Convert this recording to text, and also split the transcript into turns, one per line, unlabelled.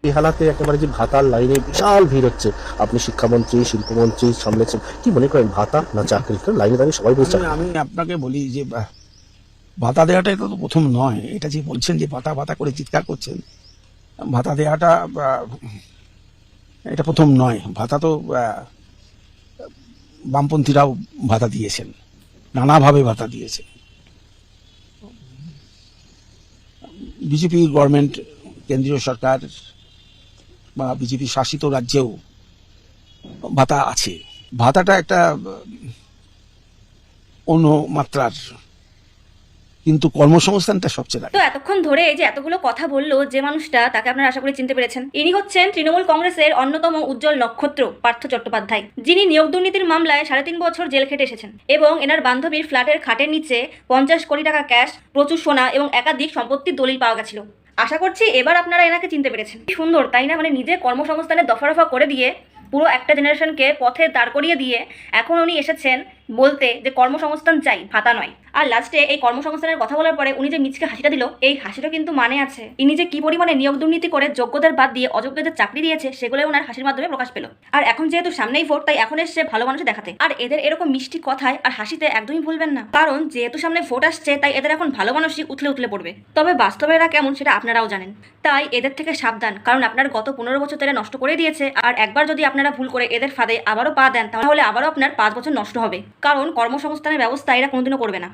বেহালাতে একেবারে যে ভাতার লাইনে বিশাল ভিড় হচ্ছে, আপনি শিক্ষামন্ত্রী, শিল্পমন্ত্রী সামলেছেন, কি মনে করেন ভাতা না চাকরি? কারণ লাইনে দাঁড়িয়ে সবাই বলছে
আমি আপনাকে বলি যে ভাতা দেওয়াটা এটা তো প্রথম নয়। এটা যে বলছেন যে ভাতা ভাতা করে চিৎকার করছেন, ভাতা দেওয়াটা এটা প্রথম নয়। ভাতা তো বামপন্থীরাও ভাতা দিয়েছেন, নানাভাবে ভাতা দিয়েছে। বিজেপি গভর্নমেন্ট, কেন্দ্রীয় সরকার বা বিজেপি শাসিত রাজ্যেও ভাতা আছে। ভাতাটা একটা অন্য মাত্রার, কিন্তু কর্মসংস্থানটা সবচেয়ে
তো এতক্ষণ ধরে এই যে এতগুলো কথা বললো যে মানুষটা, তাকে আপনারা আশা করি চিনতে পেরেছেন। ইনি হচ্ছেন তৃণমূল কংগ্রেসের অন্যতম উজ্জ্বল নক্ষত্র পার্থ চট্টোপাধ্যায়, যিনি নিয়োগ দুর্নীতির মামলায় 3.5 বছর জেল খেটে এসেছেন এবং এনার বান্ধবীর ফ্ল্যাটের খাটের নিচে 50 কোটি টাকা ক্যাশ, প্রচুর সোনা এবং একাধিক সম্পত্তির দলিল পাওয়া গেছিল। আশা করছি এবার আপনারা এনাকে চিনতে পেরেছেন। সুন্দর তাই না? মানে নিজের কর্মসংস্থানের দফা রফা করে দিয়ে পুরো একটা জেনারেশনকে পথে দাঁড় করিয়ে দিয়ে এখন উনি এসেছেন বলতে যে কর্মসংস্থান চাই, ভাতা নয়। আর লাস্টে এই কর্মসংস্থানের কথা বলার পরে উনি যে মিচকে হাসিটা দিল, এই হাসিটা কিন্তু মানে আছে। ইনি যে কি পরিমাণে নিয়োগ দুর্নীতি করে যোগ্যদের বাদ দিয়ে অযোগ্যদের চাকরি দিয়েছে সেগুলো ওনার হাসির মাধ্যমে প্রকাশ পেল। আর এখন যেহেতু সামনেই ভোট, তাই এখন এসছে ভালো মানুষ দেখাতে। আর এদের এরকম মিষ্টি কথায় আর হাসিতে একদমই ভুলবেন না, কারণ যেহেতু সামনে ভোট আসছে তাই এদের এখন ভালো মানুষই উথলে উথলে পড়বে। তবে বাস্তবে এরা কেমন সেটা আপনারাও জানেন, তাই এদের থেকে সাবধান। কারণ আপনার গত 15 বছর ধরে নষ্ট করে দিয়েছে, আর একবার যদি আপনারা ভুল করে এদের ফাঁদে আবারও পা দেন তাহলে আবারও আপনার 5 বছর নষ্ট হবে। কারণ কর্মসংস্থানের ব্যবস্থা এরা কোনোদিনও করবে না।